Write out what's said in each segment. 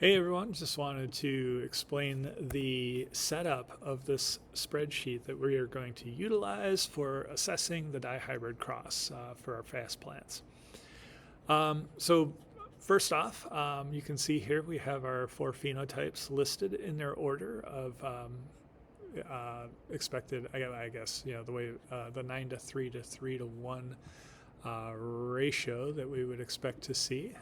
Hey everyone, just wanted to explain the setup of this spreadsheet that we are going to utilize for assessing the dihybrid cross for our fast plants. So first off, you can see here we have our four phenotypes listed in their order of expected, I guess, the way the 9 to 3 to 3 to 1 ratio that we would expect to see.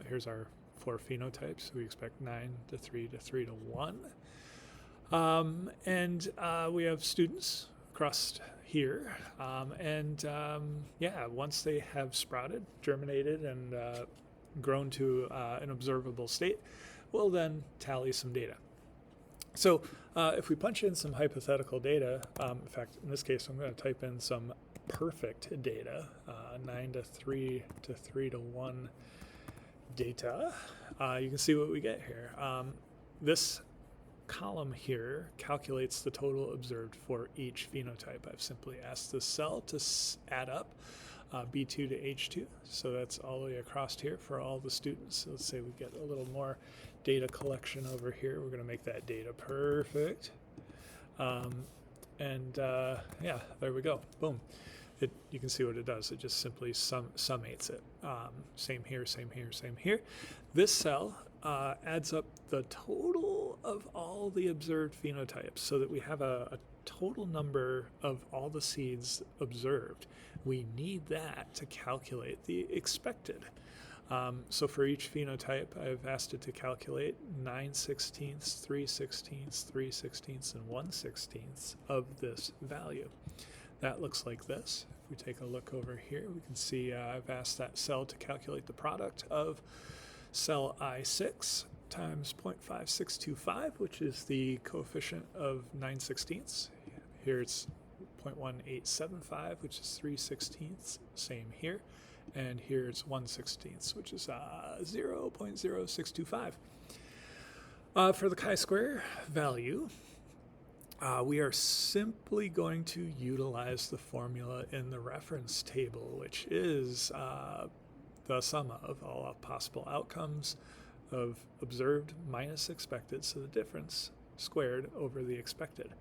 Here's our four phenotypes. We expect 9 to 3 to 3 to 1. And we have students crossed here. Once they have sprouted, germinated, and grown to an observable state, we'll then tally some data. So if we punch in some hypothetical data, in fact, in this case, I'm going to type in some perfect data, 9 to 3 to 3 to 1 data, you can see what we get here. This column here calculates the total observed for each phenotype. I've simply asked the cell to add up B2 to H2, so that's all the way across here for all the students. So let's say we get a little more data collection over here. We're going to make that data perfect. Yeah, there we go. Boom. You can see what it does. It just simply summates it. Same here, same here, same here. This cell adds up the total of all the observed phenotypes so that we have a total number of all the seeds observed. We need that to calculate the expected. So for each phenotype, I've asked it to calculate 9/16, 3/16, 3/16, and 1/16 of this value. That looks like this. If we take a look over here, we can see I've asked that cell to calculate the product of cell I6 times 0.5625, which is the coefficient of 9/16. Here it's 0.1875, which is 3/16, same here. And here it's 1/16, which is 0.0625. For the chi-square value, we are simply going to utilize the formula in the reference table, which is the sum of all possible outcomes of observed minus expected, so the difference squared over the expected.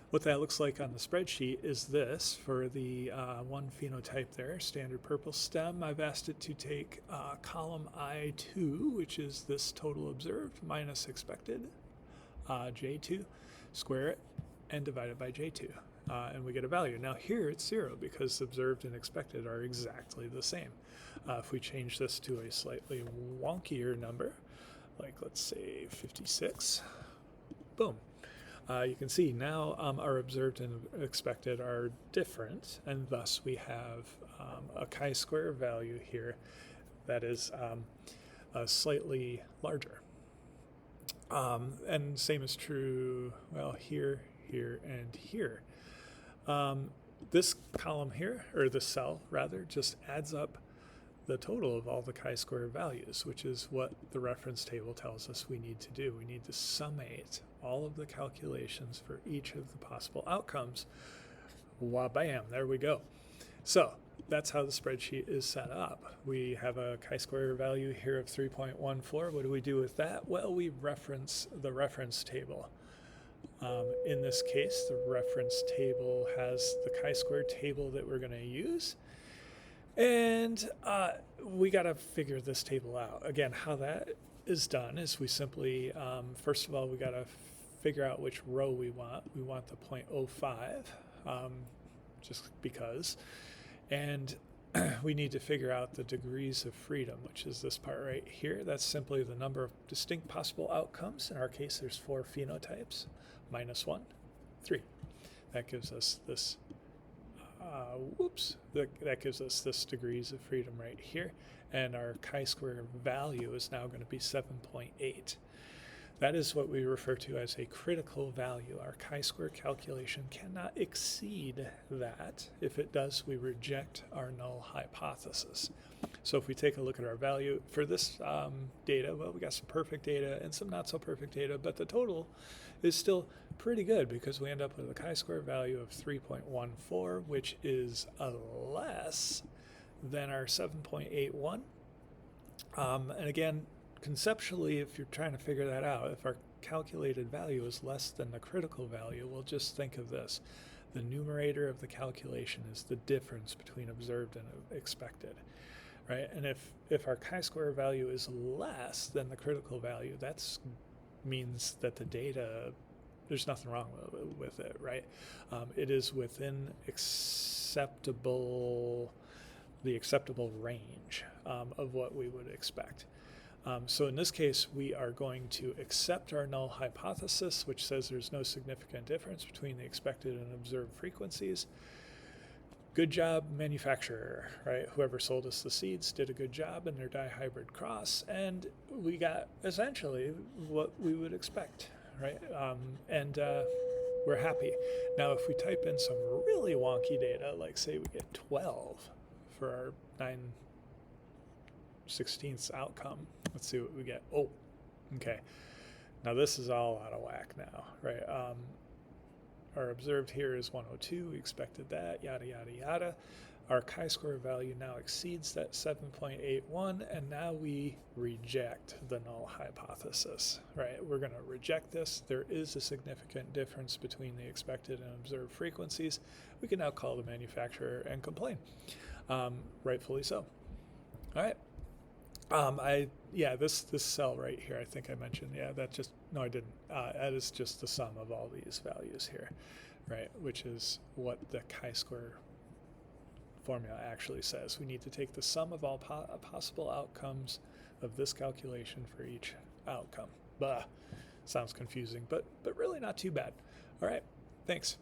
What that looks like on the spreadsheet is this. For the one phenotype there, standard purple stem, I've asked it to take column I2, which is this total observed minus expected, J2, square it, and divide it by J2, and we get a value. Now here it's 0 because observed and expected are exactly the same. If we change this to a slightly wonkier number, like let's say 56, boom. You can see now our observed and expected are different, and thus we have a chi-square value here that is slightly larger. And same is true, well, here, and here. This column here, or this cell rather, just adds up the total of all the chi-square values, which is what the reference table tells us we need to do. We need to summate all of the calculations for each of the possible outcomes. Wah-bam, there we go. So that's how the spreadsheet is set up. We have a chi-square value here of 3.14. What do we do with that? Well, we reference the reference table. In this case, the reference table has the chi-square table that we're going to use. And we got to figure this table out. Again, how that is done is we simply, first of all, we got to figure out which row we want. We want the 0.05, just because. And we need to figure out the degrees of freedom, which is this part right here. That's simply the number of distinct possible outcomes. In our case, there's 4 phenotypes, minus 1, 3. That gives us this, that gives us this degrees of freedom right here. And our chi-square value is now going to be 7.8. That is what we refer to as a critical value. Our chi-square calculation cannot exceed that. If it does, we reject our null hypothesis. So if we take a look at our value for this data, well, we got some perfect data and some not so perfect data, but the total is still pretty good because we end up with a chi-square value of 3.14, which is less than our 7.81. And again, conceptually, if you're trying to figure that out, if our calculated value is less than the critical value, we'll just think of this. The numerator of the calculation is the difference between observed and expected, right? And if our chi-square value is less than the critical value, that means that the data, there's nothing wrong with it, right? It is within the acceptable range of what we would expect. So in this case, we are going to accept our null hypothesis, which says there's no significant difference between the expected and observed frequencies. Good job, manufacturer, right? Whoever sold us the seeds did a good job in their dihybrid cross, and we got essentially what we would expect, right? And we're happy. Now, if we type in some really wonky data, like say we get 12 for our 9/16 outcome, let's see what we get. Oh, okay. Now this is all out of whack now, right? Our observed here is 102. We expected that, yada, yada, yada. Our chi-square value now exceeds that 7.81, and now we reject the null hypothesis, right? We're going to reject this. There is a significant difference between the expected and observed frequencies. We can now call the manufacturer and complain, rightfully so. All right. This cell right here, I think I mentioned, no, I didn't. That is just the sum of all these values here, right? Which is what the chi-square formula actually says. We need to take the sum of all possible outcomes of this calculation for each outcome. Sounds confusing, but really not too bad. All right, thanks.